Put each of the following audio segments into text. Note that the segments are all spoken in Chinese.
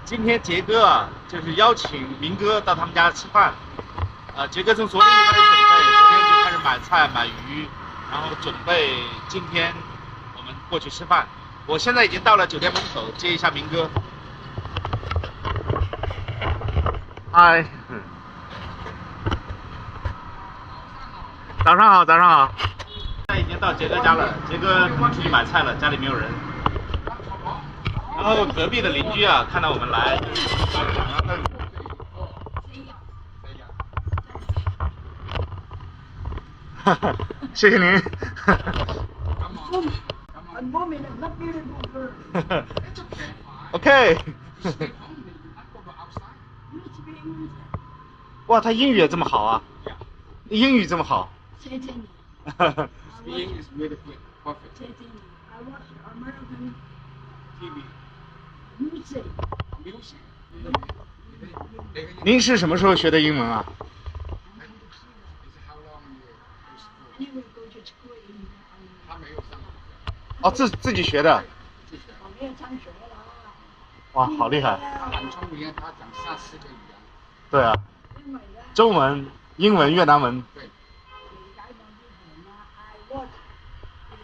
今天杰哥啊，就是邀请明哥到他们家吃饭。杰哥从昨天就开始准备，昨天就开始买菜买鱼，然后准备今天我们过去吃饭。我现在已经到了酒店门口，接一下明哥。嗨，早上好，早上好。现在已经到杰哥家了，杰哥出去买菜了，家里没有人。然后隔壁的邻居啊，看到我们来，哈哈，谢谢您。OK。哇，他英语也这么好啊！英语这么好。谢谢你。Speaking is really perfect. 谢谢你。I watch American TV music. music. 您是什么时候学的英文啊？ How long you Anyway, go to school in 他没有上哦，自己学的。我没有上学了。哇，好厉害！他很聪明，他讲4个语言。对啊，英文的。中文、英文、越南文。对。I watch in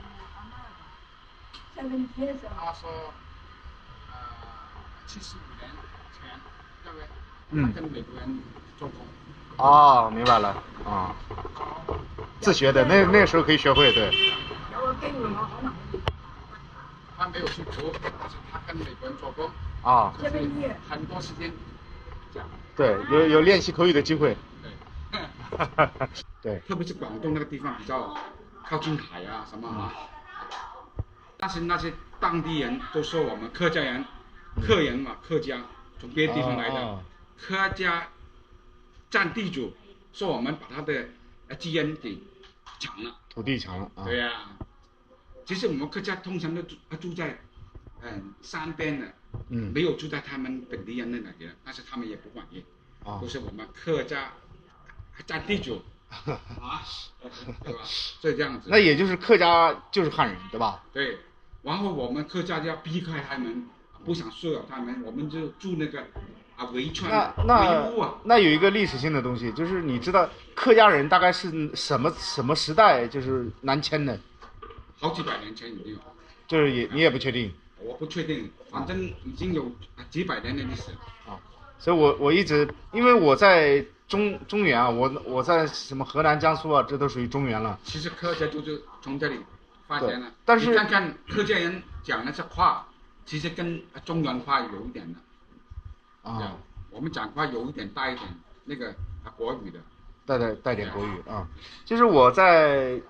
America 7 years ago. 他说，75年前，对不对？他跟美国人做工。哦，明白了，啊、自学的，那时候可以学会，对。有個機會我可能他没有去读，但是他跟美国人做工。啊、就是很多时间讲。对，有练习口语的机会。对。对。特别是广东那个地方比较靠近海啊什么啊，但是那些当地人都说我们客家人，客人嘛，客家从别的地方来的，客家占地主，说我们把他的基因给抢了，土地抢了啊。对呀、其实我们客家通常都住在山边的，没有住在他们本地人那里的，但是他们也不管意，都是我们客家占地主。啊，对吧？所以这样子。那也就是客家就是汉人，对吧？对，然后我们客家就要避开他们，不想骚扰他们，我们就住那个围村围屋啊。那有一个历史性的东西，就是你知道客家人大概是什么时代就是南迁的？好几百年前已经有。就是你也不确定？我不确定，反正已经有几百年的历史。啊，所以我一直因为我在。中原啊，我在什么河南、江苏啊，这都属于中原了。其实客家就是从这里发展了，但是你看看客家人讲的是话，其实跟中原话有一点的。啊。我们讲话有一点带一点那个国语的。带点国语啊，就是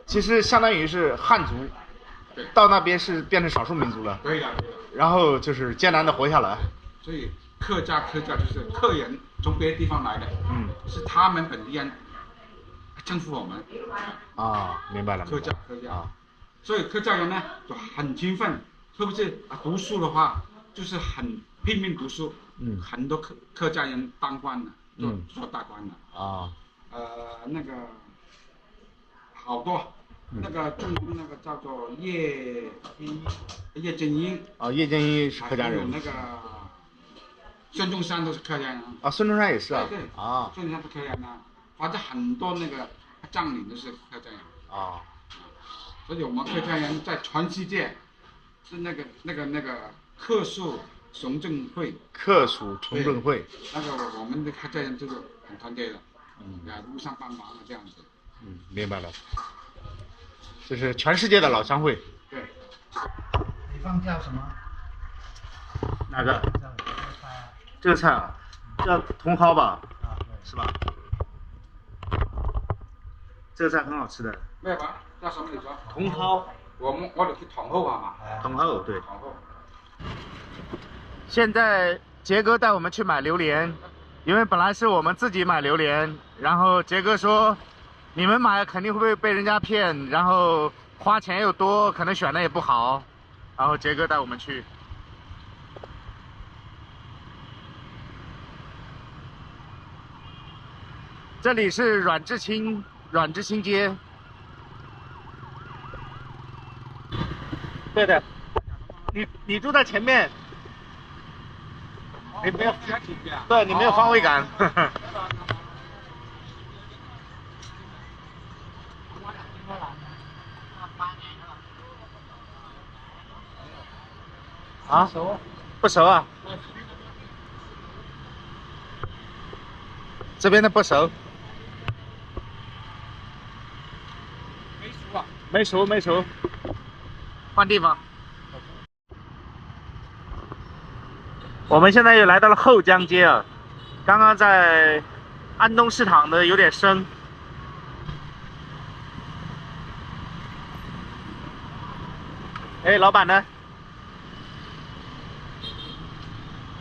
其实相当于是汉族，到那边是变成少数民族了。对的。然后就是艰难的活下来。所以客家就是客人从别的地方来的，是他们本地人征服我们。啊，明白了。客家啊，所以客家人呢就很勤奋，特别是读书的话，就是很拼命读书。很多客家人当官的，做大官的。啊。那个好多，那个中国那个叫做叶剑英。啊，叶剑英是客家人。还有那个。孙中山都是客家人啊，孙中山也是啊。对啊，孙中山是客家人啊，反正很多那个将领都是客家人啊。所以我们客家人在全世界是那个客属崇正会。客属崇正会。那个我们的客家人就是很团结的，路上帮忙这样子。明白了。这是全世界的老乡会。对。北方叫什么？哪个？这个菜啊，叫茼蒿吧，是吧？这个菜很好吃的。咩话？叫什么？你说？茼蒿。我哋叫茼蒿係嘛？茼蒿對。茼蒿。現在杰哥帶我們去買榴蓮，因為本來是我們自己買榴蓮，然後杰哥說，你們買肯定會被人家騙，然後花錢又多，可能選的也不好，然後杰哥帶我們去。这里是阮志清街。对的，你住在前面。你没有加进去啊？对你没有方位感。啊？不熟啊？这边的不熟。没熟啊？没熟，没熟。换地方。我们现在又来到了后江街啊，刚刚在安东市场的有点深。哎，老板呢？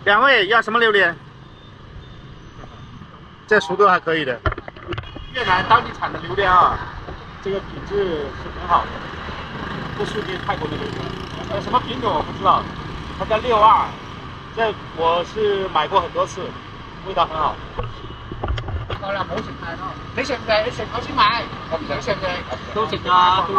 两位要什么榴莲？这熟度还可以的。越南当地产的榴莲啊，这个品质是很好的，不输给泰国的榴莲。什么品种我不知道，它叫62。这我是买过很多次，味道很好。我啦冇食太多，你食唔食？你食我先買，我唔想食嘅。都食啊，都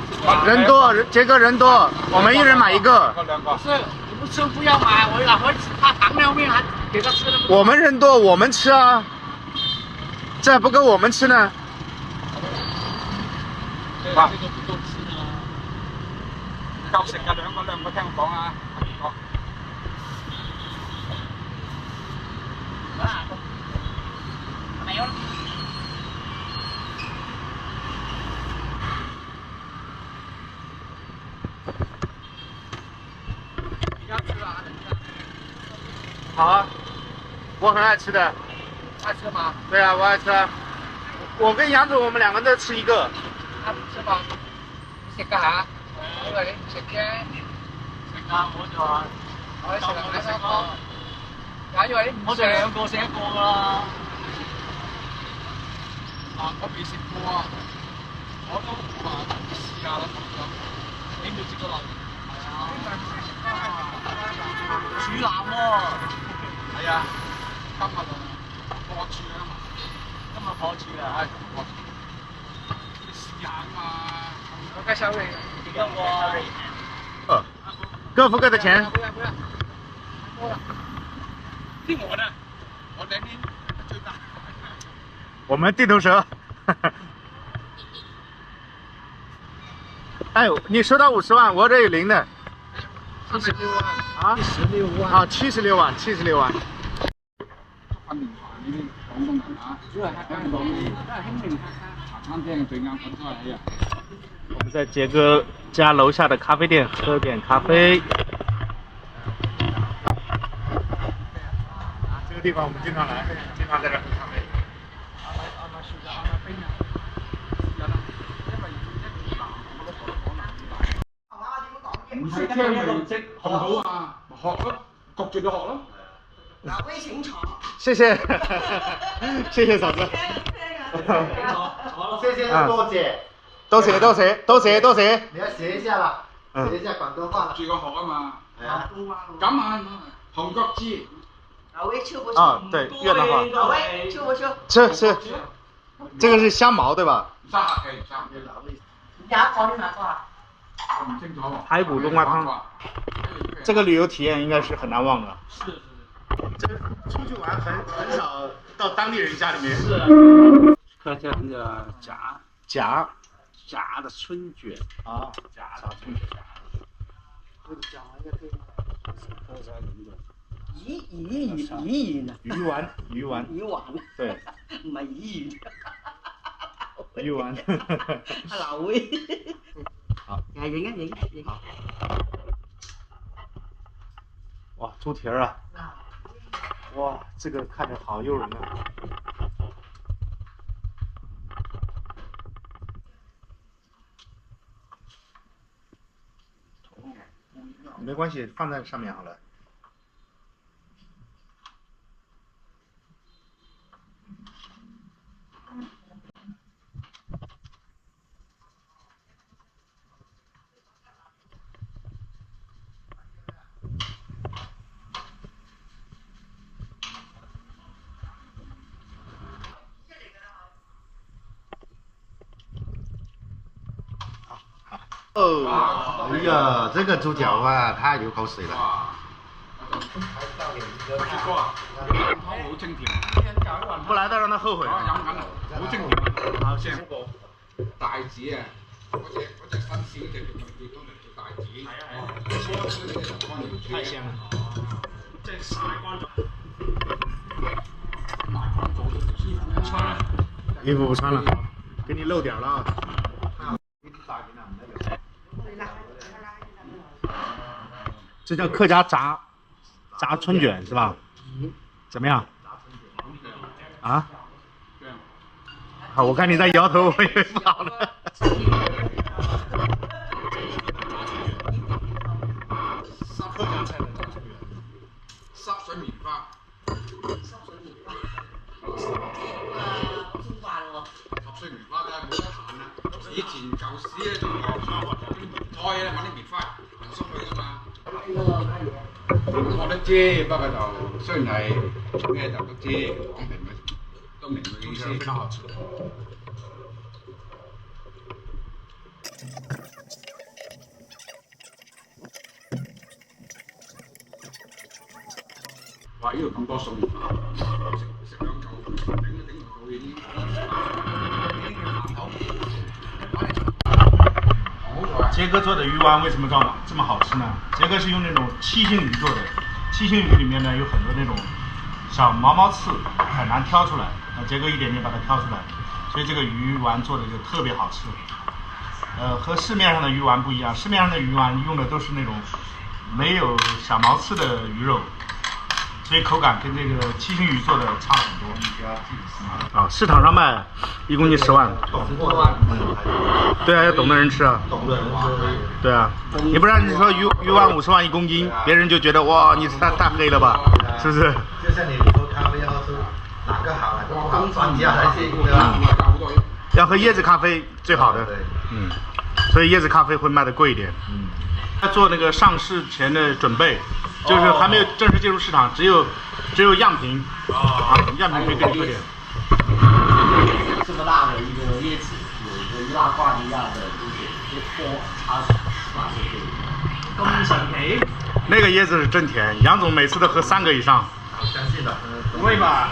吃啊。人多，杰哥人多，我们一人买一个。不是，你不吃不要买，我老婆怕糖尿病，还给他吃那么多。我们人多，我们吃啊，这还不够我们吃呢。哇，这个不够吃呢。夠食㗎，兩個聽我講啊。没有了。你要吃啊？好啊，我很爱吃的。爱吃吗？对啊，我爱吃啊。我跟杨总，我们两个都吃一个。他唔吃嘛？食㗎吓？我話你唔食啫。食啊，我就話我食兩個。假如你唔我哋兩個食一個㗎啦。啊，我未食過啊，我都話試下啦咁樣。你未食過榴蓮？係啊。處男喎。係啊，今日破處啊嘛。今日破處啊。係破處。你試下啊嘛。我介紹你。幾多個？各付各的錢。不要。聽我的，我年齡最大。我们地头蛇。哎，你收到50万，我这有零的。76萬。啊16萬。啊，76萬，76萬。訓練飯呢啲廣東人啊，主要係香港啲茶餐廳最啱揾都係啊。我們在杰哥家樓下的咖啡店喝點咖啡。這個地方我們經常來，經常在這喝咖啡。唔識聽咪學好啊，學咯，焗住就學咯。嗱，威請坐。謝謝，謝謝嫂子。坐謝謝多謝。多謝。你要學一下啦，學一下廣東話啦。焗住個學啊嘛。係啊。咁啊，紅腳枝。老威吃不吃？啊，對，越南話。老威吃不吃？吃，這個是香茅對吧？生客氣，生哪個你哪個啊？我唔清楚喎。排骨冬瓜湯，這個旅遊體驗應該是很難忘的。是。這出去玩很少到當地人家裡面。是。看見那個夾的春卷啊，夾的春卷。魚丸啊！魚丸。魚丸。對。唔係魚。魚丸。阿劉會。好。影。好。哇，豬蹄兒啊！哇，這個看着好誘人啊！沒關係，放在上面好了。哦，哎呀，这个猪脚啊，太流口水了。去過啊，好清甜。不來的讓他後悔。飲緊啊，好清甜。好，謝謝。帶子啊，嗰隻新鮮嗰隻叫當年叫帶子。太香了。即係晒乾咗。衣服不穿了，给你露點了啊。这叫客家炸春卷是吧？怎么样？啊？好，我看你在摇头，我以为不好了。客家菜的炸春卷，濕水棉花。濕水棉花真係冇得彈啊！以前舊時咧仲有菜咧揾啲棉花行鬆佢噶嘛。我都知，不過就雖然係咩就都知，講明嘅都明佢嘅意思。非常好吃。哇！呢度咁多餸，食兩嚿，頂個肚已經。杰哥做的鱼丸为什么这么好吃呢？杰哥是用那种七星鱼做的，七星鱼里面呢有很多那种小毛刺，很难挑出来。那杰哥一点点把它挑出来，所以这个鱼丸做的就特别好吃。和市面上的鱼丸不一样，市面上的鱼丸用的都是那种没有小毛刺的鱼肉，所以口感跟这个七星鱼做的差很多。啊，市场上卖1公斤10万。对啊，要懂的人吃啊。懂的人吃。对啊，你不然你说鱼丸50万1公斤，别人就觉得哇，你太黑了吧，是不是？就像你喝咖啡要喝哪个好哪个不好，专家来定对吧？要喝椰子咖啡最好的。对。所以椰子咖啡会卖的贵一点。他做那个上市前的准备，就是还没有正式进入市场，只有样品。样品可以给你喝点。这么大的一个椰子，有一个易拉罐一样的，一泼插水，咁神奇？那个椰子是真甜，杨总每次都喝3个以上。相信的。不会吧？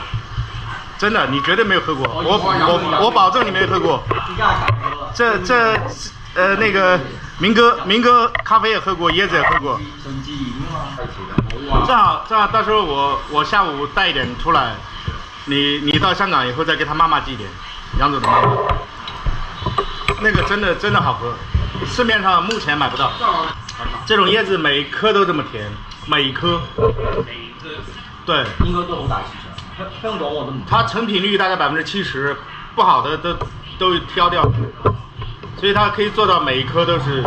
真的，你绝对没有喝过，我保证你没有喝过。那个明哥咖啡也喝过，椰子也喝过。正好到时候我下午带一点出来，你到香港以后再给他妈妈寄一点，杨总的妈妈。那个真的好喝，市面上目前买不到。这种椰子每一颗都这么甜，每一颗。对。應該都好大市場。香港我都唔。它成品率大概70%，不好的都挑掉，所以它可以做到每一颗都是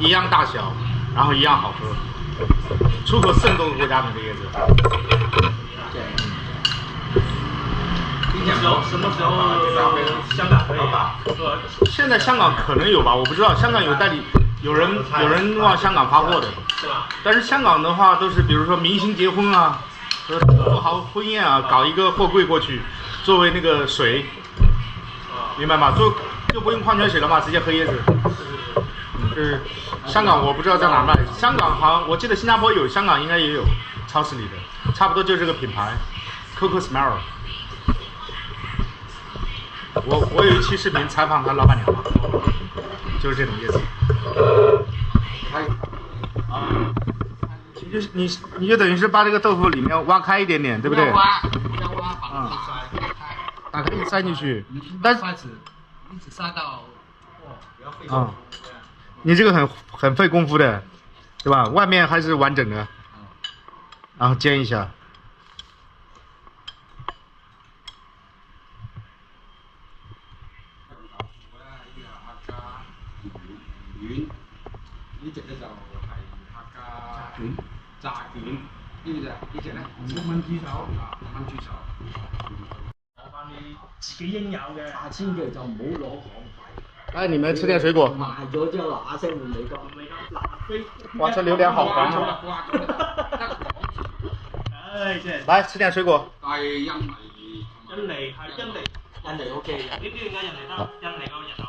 一样大小，然后一样好喝。出口40多个国家的这椰子。什么时候香港可以吧？现在香港可能有吧，我不知道。香港有代理，有人往香港发货的。是吧？但是香港的话，都是比如说明星结婚啊，富豪婚宴啊，搞一个货柜过去，作为那个水，明白吗？就不用矿泉水了嘛，直接喝椰子。就是香港我不知道在哪卖，香港好像我记得新加坡有，香港应该也有，超市里的，差不多就是这个品牌 ，Coco Smell。我有一期视频采访他老板娘嘛，就是这种椰子。你就等于是把这个豆腐里面挖开一点点，对不对？不要挖，把打开塞进去，但是一直塞到。你这个很费功夫的，对吧？外面还是完整的，然后煎一下。呢隻咧就係客家炸卷，呢隻咧5蚊豬手，5蚊豬手。攞翻啲自己應有嘅。下千祈就唔好攞港幣。哎，你們吃點水果。賣咗之後嗱嗱聲換美金。哇，這榴蓮好黃啊！唉，真係。來吃點水果。係印尼 OK 嘅。呢啲點解印尼得？印尼個人口